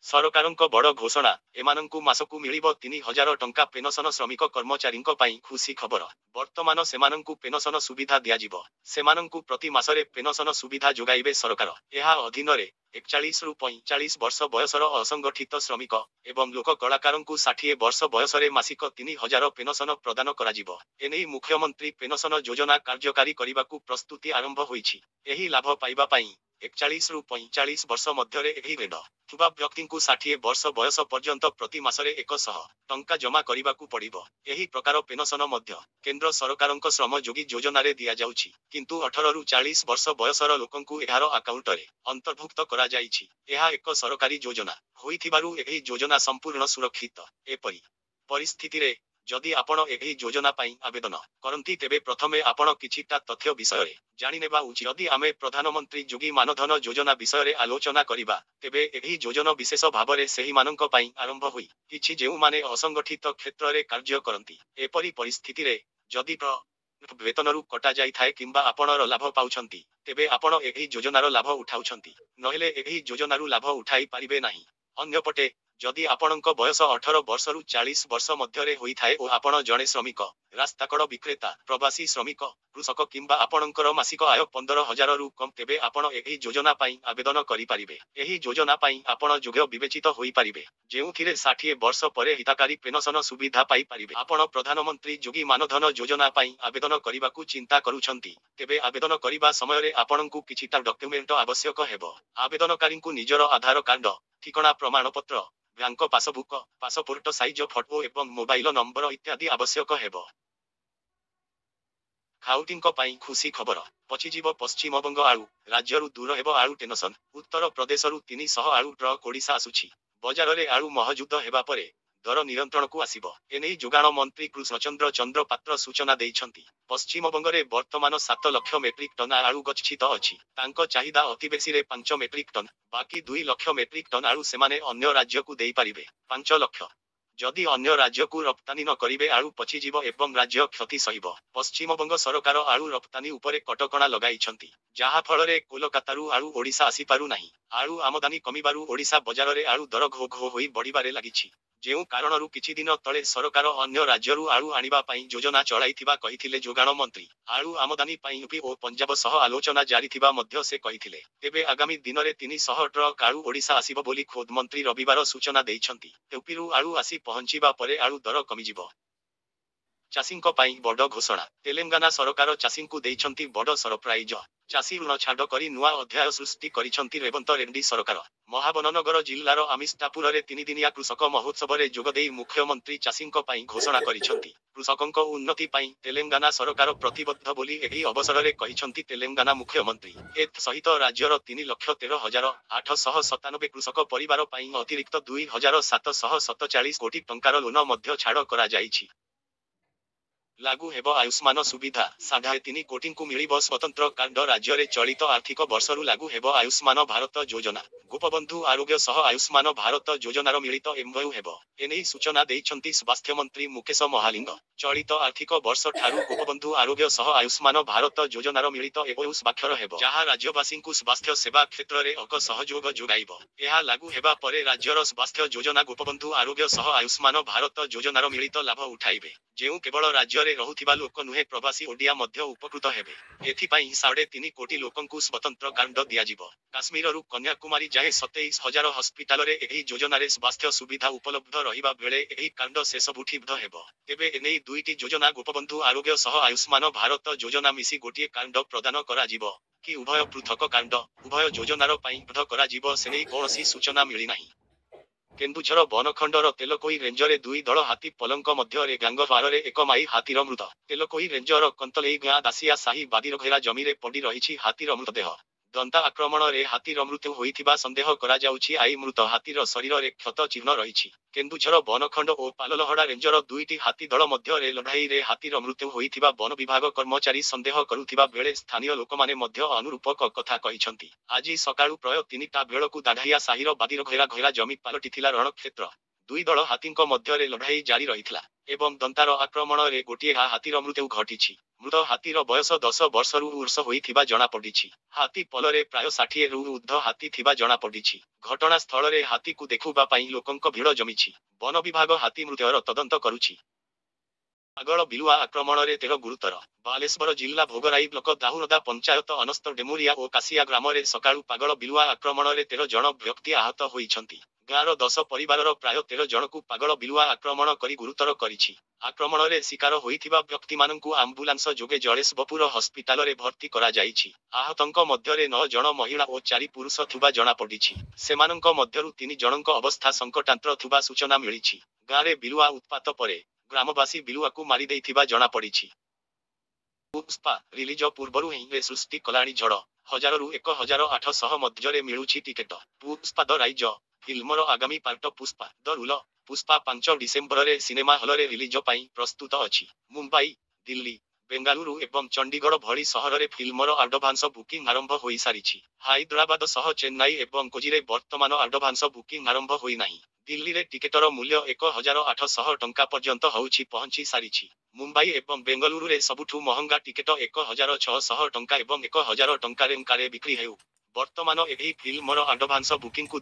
ସରକାରଙ୍କ ବଡ଼ ଘୋଷଣା, ଏମାନଙ୍କୁ ମାସକୁ ମିଳିବ 3,000 ଟଙ୍କା ପେନସନ ଶ୍ରମିକ କର୍ମଚାରୀଙ୍କ ପାଇଁ ଖୁସି ଖବର। ବର୍ତ୍ତମାନ ସେମାନଙ୍କୁ ପେନସନ ସୁବିଧା ଦିଆଯିବ। ସେମାନଙ୍କୁ ପ୍ରତି ମାସରେ ପେନସନ ସୁବିଧା ଯୋଗାଇବେ ସରକାର। ଏହା ଅଧୀନରେ 41 ରୁ 45 ବର୍ଷ ବୟସର ଅସଂଗଠିତ ଶ୍ରମିକ ଏବଂ ଲୋକ କଳାକାରଙ୍କୁ 60 ବର୍ଷ ବୟସରେ ମାସିକ 3,000 ପେନସନ ପ୍ରଦାନ କରାଯିବ। ଏନେଇ ମୁଖ୍ୟମନ୍ତ୍ରୀ ପେନସନ ଯୋଜନା କାର୍ଯ୍ୟକାରୀ କରିବାକୁ ପ୍ରସ୍ତୁତି ଆରମ୍ଭ ହୋଇଛି। ଏହି ଲାଭ ପାଇବା ପାଇଁ 41 ରୁ 45 ବର୍ଷ ମଧ୍ୟରେ ଏହି ଗ୍ରେଡ ଥିବା ବ୍ୟକ୍ତିଙ୍କୁ 60 ବର୍ଷ ବୟସ ପର୍ଯ୍ୟନ୍ତ ପ୍ରତି ମାସରେ 100 ଟଙ୍କା ଜମା କରିବାକୁ ପଡ଼ିବ। ଏହି ପ୍ରକାର ପେନସନ ମଧ୍ୟ କେନ୍ଦ୍ର ସରକାରଙ୍କ ଶ୍ରମ ଯୋଗୀ ଯୋଜନାରେ ଦିଆଯାଉଛି। କିନ୍ତୁ 18 ରୁ 40 ବର୍ଷ ବୟସର ଲୋକଙ୍କୁ ଏହାର ଆକାଉଣ୍ଟରେ ଅନ୍ତର୍ଭୁକ୍ତ କରାଯାଇଛି। ଏହା ଏକ ସରକାରୀ ଯୋଜନା ହୋଇଥିବାରୁ ଏହି ଯୋଜନା ସମ୍ପୂର୍ଣ୍ଣ ସୁରକ୍ଷିତ। ଏପରି ପରିସ୍ଥିତିରେ ଯଦି ଆପଣ ଏହି ଯୋଜନା ପାଇଁ ଆବେଦନ କରନ୍ତି ତେବେ ପ୍ରଥମେ ଆପଣ କିଛିଟା ତଥ୍ୟ ବିଷୟରେ ଜାଣିନେବା ଉଚିତ। ଯଦି ଆମେ ପ୍ରଧାନମନ୍ତ୍ରୀ ଯୋଗୀ ମାନଧନ ଯୋଜନା ବିଷୟରେ ଆଲୋଚନା କରିବା, ତେବେ ଏହି ଯୋଜନା ବିଶେଷ ଭାବରେ ସେହିମାନଙ୍କ ପାଇଁ ଆରମ୍ଭ ହୋଇ କିଛି ଯେଉଁମାନେ ଅସଂଗଠିତ କ୍ଷେତ୍ରରେ କାର୍ଯ୍ୟ କରନ୍ତି। ଏପରି ପରିସ୍ଥିତିରେ ଯଦି ବେତନରୁ କଟା ଯାଇଥାଏ କିମ୍ବା ଆପଣର ଲାଭ ପାଉଛନ୍ତି, ତେବେ ଆପଣ ଏହି ଯୋଜନାର ଲାଭ ଉଠାଉଛନ୍ତି। ନହେଲେ ଏହି ଯୋଜନାରୁ ଲାଭ ଉଠାଇ ପାରିବେ ନାହିଁ। ଅନ୍ୟପଟେ ଯଦି ଆପଣଙ୍କ ବୟସ 18 ବର୍ଷରୁ 40 ବର୍ଷ ମଧ୍ୟରେ ହୋଇଥାଏ ଓ ଆପଣ ଜଣେ ଶ୍ରମିକ, ରାସ୍ତାକଡ଼ ବିକ୍ରେତା, ପ୍ରବାସୀ ଶ୍ରମିକ, କୃଷକ କିମ୍ବା ଆପଣଙ୍କର ମାସିକ ଆୟ 15,000 ରୁ କମ୍, ତେବେ ଆପଣ ଏହି ଯୋଜନା ପାଇଁ ଆବେଦନ କରିପାରିବେ। ଏହି ଯୋଜନା ପାଇଁ ଆପଣ ଯୋଗ୍ୟ ବିବେଚିତ ହୋଇପାରିବେ, ଯେଉଁଥିରେ 60 ବର୍ଷ ପରେ ହିତାକାରୀ ପେନସନ ସୁବିଧା ପାଇପାରିବେ। ଆପଣ ପ୍ରଧାନମନ୍ତ୍ରୀ ଯୋଗୀ ମାନଧନ ଯୋଜନା ପାଇଁ ଆବେଦନ କରିବାକୁ ଚିନ୍ତା କରୁଛନ୍ତି, ତେବେ ଆବେଦନ କରିବା ସମୟରେ ଆପଣଙ୍କୁ କିଛିଟା ଡକ୍ୟୁମେଣ୍ଟ ଆବଶ୍ୟକ ହେବ। ଆବେଦନକାରୀଙ୍କୁ ନିଜର ଆଧାର କାର୍ଡ, ଠିକଣା ପ୍ରମାଣପତ୍ର, bank passbook, passport size photo ଏବଂ ମୋବାଇଲ ନମ୍ବର ଇତ୍ୟାଦି ଆବଶ୍ୟକ ହେବ। ଖାଉଟିଙ୍କ ପାଇଁ ଖୁସି ଖବର, ପଚିଯିବ ପଶ୍ଚିମବଙ୍ଗ ଆଳୁ, ରାଜ୍ୟରୁ ଦୂର ହେବ ଆଳୁ ଟେନସନ। ଉତ୍ତର ପ୍ରଦେଶରୁ 300 ଆଳୁ ଟ୍ରକ୍ ଓଡ଼ିଶା ଆସୁଛି। ବଜାରରେ ଆଳୁ ମହଜୁଦ ହେବା ପରେ ଦର ନିୟନ୍ତ୍ରଣକୁ ଆସିବ। ଏନେଇ ଯୋଗାଣ ମନ୍ତ୍ରୀ କୃଷ୍ଣଚନ୍ଦ୍ର ପାତ୍ର ସୂଚନା ଦେଇଛନ୍ତି। ପଶ୍ଚିମବଙ୍ଗରେ ବର୍ତ୍ତମାନ 7 ଲକ୍ଷ ମେଟ୍ରିକ ଟନ୍ ଆଳୁ ଗଚ୍ଛିତ ଅଛି। ତାଙ୍କ ଚାହିଦା ଅତିବେଶୀରେ 5 ମେଟ୍ରିକ ଟନ୍, ବାକି 2 ଲକ୍ଷ ମେଟ୍ରିକ ଟନ୍ ଆଳୁ ସେମାନେ ଅନ୍ୟ ରାଜ୍ୟକୁ ଦେଇପାରିବେ। 5 ଲକ୍ଷ ଯଦି ଅନ୍ୟ ରାଜ୍ୟକୁ ରପ୍ତାନି ନ କରିବେ ଆଳୁ ପଚିଯିବ ଏବଂ ରାଜ୍ୟ କ୍ଷତି ସହିବ। ପଶ୍ଚିମବଙ୍ଗ ସରକାର ଆଳୁ ରପ୍ତାନି ଉପରେ କଟକଣା ଲଗାଇଛନ୍ତି, ଯାହା ଫଳରେ କୋଲକାତାରୁ ଆଳୁ ଓଡ଼ିଶା ଆସିପାରୁ ନାହିଁ। ଆଳୁ ଆମଦାନୀ କମିବାରୁ ଓଡ଼ିଶା ବଜାରରେ ଆଳୁ ଦର ଘୋ ଘୋ ହୋଇ ବଢ଼ିବାରେ ଲାଗିଛି। ଯେଉଁ କାରଣରୁ କିଛି ଦିନ ତଳେ ସରକାର ଅନ୍ୟ ରାଜ୍ୟରୁ ଆଳୁ ଆଣିବା ପାଇଁ ଯୋଜନା ଚଳାଇଥିବା କହିଥିଲେ ଯୋଗାଣ ମନ୍ତ୍ରୀ। ଆଳୁ ଆମଦାନୀ ପାଇଁ ୟୁପି ଓ ପଞ୍ଜାବ ସହ ଆଲୋଚନା ଜାରି ଥିବା ମଧ୍ୟ ସେ କହିଥିଲେ। ତେବେ ଆଗାମୀ ଦିନରେ 300 ଟ୍ରକ୍ ଆଳୁ ଓଡ଼ିଶା ଆସିବ ବୋଲି ଖୋଦ୍ ମନ୍ତ୍ରୀ ରବିବାର ସୂଚନା ଦେଇଛନ୍ତି। ୟୁପିରୁ ଆଳୁ ଆସି ପହଞ୍ଚିବା ପରେ ଆଳୁ ଦର କମିଯିବ। ଚାଷୀଙ୍କ ପାଇଁ ବଡ଼ ଘୋଷଣା, ତେଲେଙ୍ଗାନା ସରକାର ଚାଷୀଙ୍କୁ ଦେଇଛନ୍ତି ବଡ଼ ସରପ୍ରାଇଜ। ଚାଷୀ ଋଣ ଛାଡ଼ କରି ନୂଆ ଅଧ୍ୟାୟ ସୃଷ୍ଟି କରିଛନ୍ତି ରେବନ୍ତ ରେଡ୍ଡି ସରକାର। ମହାବନନଗର ଜିଲ୍ଲାର ଆମିଷ୍ଟାପୁରରେ 3 ଦିନିଆ କୃଷକ ମହୋତ୍ସବରେ ଯୋଗଦେଇ ମୁଖ୍ୟମନ୍ତ୍ରୀ ଚାଷୀଙ୍କ ପାଇଁ ଘୋଷଣା କରିଛନ୍ତି। କୃଷକଙ୍କ ଉନ୍ନତି ପାଇଁ ତେଲେଙ୍ଗାନା ସରକାର ପ୍ରତିବଦ୍ଧ ବୋଲି ଏହି ଅବସରରେ କହିଛନ୍ତି ତେଲେଙ୍ଗାନା ମୁଖ୍ୟମନ୍ତ୍ରୀ। ସହିତ ରାଜ୍ୟର 3,13,897 କୃଷକ ପରିବାର ପାଇଁ ଅତିରିକ୍ତ 2,747 କୋଟି ଟଙ୍କାର ଋଣ ମଧ୍ୟ ଛାଡ଼ କରାଯାଇଛି। ଲାଗୁ ହେବ ଆୟୁଷ୍ମାନ ସୁବିଧା, 3.5 କୋଟିଙ୍କୁ ମିଳିବ ସ୍ୱତନ୍ତ୍ର କାର୍ଡ। ରାଜ୍ୟରେ ଚଳିତ ଆର୍ଥିକ ବର୍ଷରୁ ଲାଗୁ ହେବ ଆୟୁଷ୍ମାନ ଭାରତ ଯୋଜନା। ଗୋପବନ୍ଧୁ ଆରୋଗ୍ୟ ସହ ଆୟୁଷ୍ମାନ ଭାରତ ଯୋଜନାର ମିଳିତ ଏମଓୟୁ ହେବ। ଏନେଇ ସୂଚନା ଦେଇଛନ୍ତି ସ୍ୱାସ୍ଥ୍ୟମନ୍ତ୍ରୀ ମୁକେଶ ମହାଲିଙ୍ଗ। ଚଳିତ ଆର୍ଥିକ ବର୍ଷ ଠାରୁ ଗୋପବନ୍ଧୁ ଆରୋଗ୍ୟ ସହ ଆୟୁଷ୍ମାନ ଭାରତ ଯୋଜନାର ମିଳିତ ଏମଓୟୁ ସ୍ୱାକ୍ଷର ହେବ, ଯାହା ରାଜ୍ୟବାସୀଙ୍କୁ ସ୍ୱାସ୍ଥ୍ୟ ସେବା କ୍ଷେତ୍ରରେ ସହଯୋଗ ଯୋଗାଇବ। ଏହା ଲାଗୁ ହେବା ପରେ ରାଜ୍ୟର ସ୍ୱାସ୍ଥ୍ୟ ଯୋଜନା ଗୋପବନ୍ଧୁ ଆରୋଗ୍ୟ ସହ ଆୟୁଷ୍ମାନ ଭାରତ ଯୋଜନାର ମିଳିତ ଲାଭ ଉଠାଇବେ। ଯେଉଁ କେବଳ ରାଜ୍ୟରେ ରହୁଥିବା ଲୋକ ନୁହେଁ, ପ୍ରବାସୀ ଓଡ଼ିଆ ମଧ୍ୟ ଉପକୃତ ହେବେ। ଏଥିପାଇଁ 3.5 କୋଟି ଲୋକଙ୍କୁ ସ୍ୱତନ୍ତ୍ର କାର୍ଡ ଦିଆଯିବ। କାଶ୍ମୀରରୁ କନ୍ୟାକୁମାରୀ ଯାଏଁ 27,000 ହସ୍ପିଟାଲରେ ଏହି ଯୋଜନାରେ ସ୍ୱାସ୍ଥ୍ୟ ସୁବିଧା ଉପଲବ୍ଧ ରହିବା ବେଳେ ଏହି କାର୍ଡ ସେସବୁଠି ହେବ। ତେବେ ଏନେଇ ଦୁଇଟି ଯୋଜନା ଗୋପବନ୍ଧୁ ଆରୋଗ୍ୟ ସହ ଆୟୁଷ୍ମାନ ଭାରତ ଯୋଜନା ମିଶି ଗୋଟିଏ କାର୍ଡ ପ୍ରଦାନ କରାଯିବ କି ଉଭୟ ପୃଥକ କାର୍ଡ, ଉଭୟ ଯୋଜନାର ପାଇଁ କରାଯିବ ସେନେଇ କୌଣସି ସୂଚନା ମିଳିନାହିଁ। କେନ୍ଦୁଝର ବନଖଣ୍ଡର ତେଲକୋଇ ରେଞ୍ଜରେ 2 ଦଳ ହାତୀ ପଲଙ୍କ ମଧ୍ୟରେ ଗାଙ୍ଗଫାରରେ 1 ମାଇ ହାତୀର ମୃତ। ତେଲକୋଇ ରେଞ୍ଜର କନ୍ତଲେଇ ଗାଁ ଦାସିଆ ସାହି ବାଦିରଘେରା ଜମିରେ ପଡ଼ି ରହିଛି ହାତୀର ମୃତଦେହ। ଦନ୍ତା ଆକ୍ରମଣରେ ହାତୀର ମୃତ୍ୟୁ ହୋଇଥିବା ସନ୍ଦେହ କରାଯାଉଛି। ଆଇ ମୃତ ହାତୀର ଶରୀରରେ କ୍ଷତ ଚିହ୍ନ ରହିଛି। କେନ୍ଦୁଝର ବନଖଣ୍ଡ ଓ ପାଲଲହଡ଼ା ରେଞ୍ଜର 2ଟି ହାତୀ ଦଳ ମଧ୍ୟରେ ଲଢ଼ାଇରେ ହାତୀର ମୃତ୍ୟୁ ହୋଇଥିବା ବନ ବିଭାଗ କର୍ମଚାରୀ ସନ୍ଦେହ କରୁଥିବା ବେଳେ ସ୍ଥାନୀୟ ଲୋକମାନେ ମଧ୍ୟ ଅନୁରୂପ କଥା କହିଛନ୍ତି। ଆଜି ସକାଳୁ ପ୍ରାୟ 3ଟା ବେଳକୁ ଦାଢ଼ାଇଆ ସାହିର ବାଦିରଘେରା ଜମି ପାଲଟିଥିଲା ରଣକ୍ଷେତ୍ର। ଦୁଇ ଦଳ ହାତୀଙ୍କ ମଧ୍ୟରେ ଲଢ଼ାଇ ଜାରି ରହିଥିଲା ଏବଂ ଦନ୍ତାର ଆକ୍ରମଣରେ ଗୋଟିଏ ହାତୀର ମୃତ୍ୟୁ ଘଟିଛି। ମୃତ ହାତୀର ବୟସ 10 ବର୍ଷରୁ ଉର୍ଦ୍ଧ୍ୱ ହୋଇଥିବା ଜଣାପଡ଼ିଛି। ହାତୀ ପଲରେ ପ୍ରାୟ 60ରୁ ଉର୍ଦ୍ଧ୍ୱ ହାତୀ ଥିବା ଜଣାପଡ଼ିଛି। ଘଟଣାସ୍ଥଳରେ ହାତୀକୁ ଦେଖିବା ପାଇଁ ଲୋକଙ୍କ ଭିଡ଼ ଜମିଛି। ବନ ବିଭାଗ ହାତୀ ମୃତ୍ୟୁର ତଦନ୍ତ କରୁଛି। ପାଗଳ ବିଲୁଆ ଆକ୍ରମଣରେ 13 ଗୁରୁତର। ବାଲେଶ୍ୱର ଜିଲ୍ଲା ଭୋଗରାଇ ବ୍ଲକ ଦାହୁରଦା ପଞ୍ଚାୟତ ଅନସ୍ତ ଡେମୁରିଆ ଓ କାଶିଆ ଗ୍ରାମରେ ସକାଳୁ ପାଗଳ ବିଲୁଆ ଆକ୍ରମଣରେ 13 ଜଣ ବ୍ୟକ୍ତି ଆହତ ହୋଇଛନ୍ତି। ଗାଁର 10 ପରିବାରର ପ୍ରାୟ 13 ଜଣଙ୍କୁ ପାଗଳ ବିଲୁଆ ଆକ୍ରମଣ କରି ଗୁରୁତର କରିଛି। ଆକ୍ରମଣରେ ଶିକାର ହୋଇଥିବା ବ୍ୟକ୍ତିମାନଙ୍କୁ ଆମ୍ବୁଲାନ୍ସ ଯୋଗେ ଜଳେଶ୍ୱରପୁର ହସ୍ପିଟାଲରେ ଭର୍ତ୍ତି କରାଯାଇଛି। ଆହତଙ୍କ ମଧ୍ୟରେ 9 ଜଣ ମହିଳା ଓ 4 ପୁରୁଷ ଥିବା ଜଣାପଡ଼ିଛି। ସେମାନଙ୍କ ମଧ୍ୟରୁ 3 ଜଣଙ୍କ ଅବସ୍ଥା ସଙ୍କଟାନ୍ତର ଥିବା ସୂଚନା ମିଳିଛି। ଗାଁରେ ବିଲୁଆ ଉତ୍ପାତ ପରେ ଗ୍ରାମବାସୀ ବିଲୁଆକୁ ମାରିଦେଇଥିବା ଜଣାପଡ଼ିଛି। ପୁଷ୍ପା ରିଲିଜ ପୂର୍ବରୁ ହିଁ ସୃଷ୍ଟି କଲାଣି ଝଡ଼। 1000ରୁ 1800 ମଧ୍ୟରେ ମିଳୁଛି ଟିକେଟ। ପୁଷ୍ପା ଦ ରାଇଜ ଫିଲ୍ମର ଆଗାମୀ ପାର୍ଟ ପୁଷ୍ପା ଦ ରୁଲ ପୁଷ୍ପା 5 ଡିସେମ୍ବରରେ ସିନେମା ହଲରେ ରିଲିଜ ପାଇଁ ପ୍ରସ୍ତୁତ ଅଛି। ମୁମ୍ବାଇ, ଦିଲ୍ଲୀ, ବେଙ୍ଗାଲୁରୁ ଏବଂ ଚଣ୍ଡିଗଡ଼ ଭଳି ସହରରେ ଫିଲ୍ମର ଆଡଭାନ୍ସ ବୁକିଂ ଆରମ୍ଭ ହୋଇସାରିଛି। ହାଇଦ୍ରାବାଦ ସହ ଚେନ୍ନାଇ ଏବଂ କୋଚିରେ ବର୍ତ୍ତମାନ ଆଡଭାନ୍ସ ବୁକିଂ ଆରମ୍ଭ ହୋଇନାହିଁ। ଦିଲ୍ଲୀରେ ଟିକେଟର ମୂଲ୍ୟ 1800 ଟଙ୍କା ପର୍ଯ୍ୟନ୍ତ ପହଞ୍ଚି ସାରିଛି। ମୁମ୍ବାଇ ଏବଂ ବେଙ୍ଗଲୁରୁରେ ସବୁଠୁ ମହଙ୍ଗା ଟିକେଟ 1600 ଟଙ୍କା ଏବଂ 1000 ଟଙ୍କାରେ ବିକ୍ରି ହେଉ। ବର୍ତ୍ତମାନ ଏହି ଫିଲ୍ମର ଆଡଭାନ୍ସ ବୁକିଂକୁ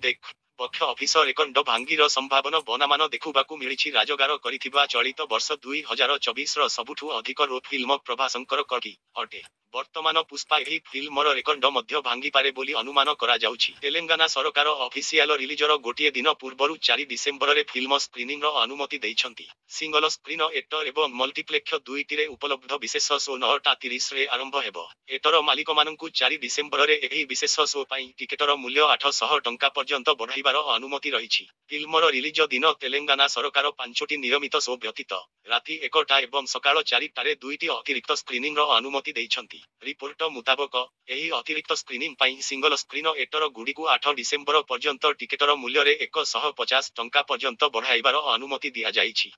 ବକ୍ସ ଅଫିସ ରେକର୍ଡ ଭାଙ୍ଗିର ସମ୍ଭାବନା ବନାମାନ ଦେଖିବାକୁ ମିଳିଛି। ରାଜଗାର କରିଥିବା ଚଳିତ ବର୍ଷ 2024ର ସବୁଠୁ ଅଧିକ ଫିଲ୍ମ ପ୍ରଭାସଙ୍କର କକି ଅଟେ। ବର୍ତ୍ତମାନ ପୁଷ୍ପା ଏହି ଫିଲ୍ମର ରେକର୍ଡ ମଧ୍ୟ ଭାଙ୍ଗିପାରେ ବୋଲି ଅନୁମାନ କରାଯାଉଛି। ତେଲେଙ୍ଗାନା ସରକାର ଅଫିସିଆଲ ରିଲିଜର ଗୋଟିଏ ଦିନ ପୂର୍ବରୁ 4 ଡିସେମ୍ବରରେ ଫିଲ୍ମ ସ୍କ୍ରିନିଂର ଅନୁମତି ଦେଇଛନ୍ତି। ସିଙ୍ଗଲ ସ୍କ୍ରିନ ଏଟର ଏବଂ ମଲ୍ଟିପ୍ଲେକ୍ସ ଦୁଇଟିରେ ଉପଲବ୍ଧ ବିଶେଷ ଶୋ 9:30ରେ ଆରମ୍ଭ ହେବ। ଏଟର ମାଲିକମାନଙ୍କୁ 4 ଡିସେମ୍ବରରେ ଏହି ବିଶେଷ ଶୋ ପାଇଁ ଟିକେଟର ମୂଲ୍ୟ 800 ଟଙ୍କା ପର୍ଯ୍ୟନ୍ତ ବଢ଼ାଇବାର ଅନୁମତି ରହିଛି। ଫିଲ୍ମର ରିଲିଜ ଦିନ ତେଲେଙ୍ଗାନା ସରକାର 5ଟି ନିୟମିତ ଶୋ ବ୍ୟତୀତ ରାତି 1ଟା ଏବଂ ସକାଳ 4ଟାରେ 2ଟି ଅତିରିକ୍ତ ସ୍କ୍ରିନିଂର ଅନୁମତି ଦେଇଛନ୍ତି। ରିପୋର୍ଟ ମୁତାବକ ଏହି ଅତିରିକ୍ତ ସ୍କ୍ରିନିଂ ପାଇଁ ସିଙ୍ଗଲ ସ୍କ୍ରିନ ଏଟର ଗୁଡ଼ିକୁ 8 ଡିସେମ୍ବର ପର୍ଯ୍ୟନ୍ତ ଟିକେଟର ମୂଲ୍ୟରେ 150 ଟଙ୍କା ପର୍ଯ୍ୟନ୍ତ ବଢ଼ାଇବାର ଅନୁମତି ଦିଆଯାଇଛି।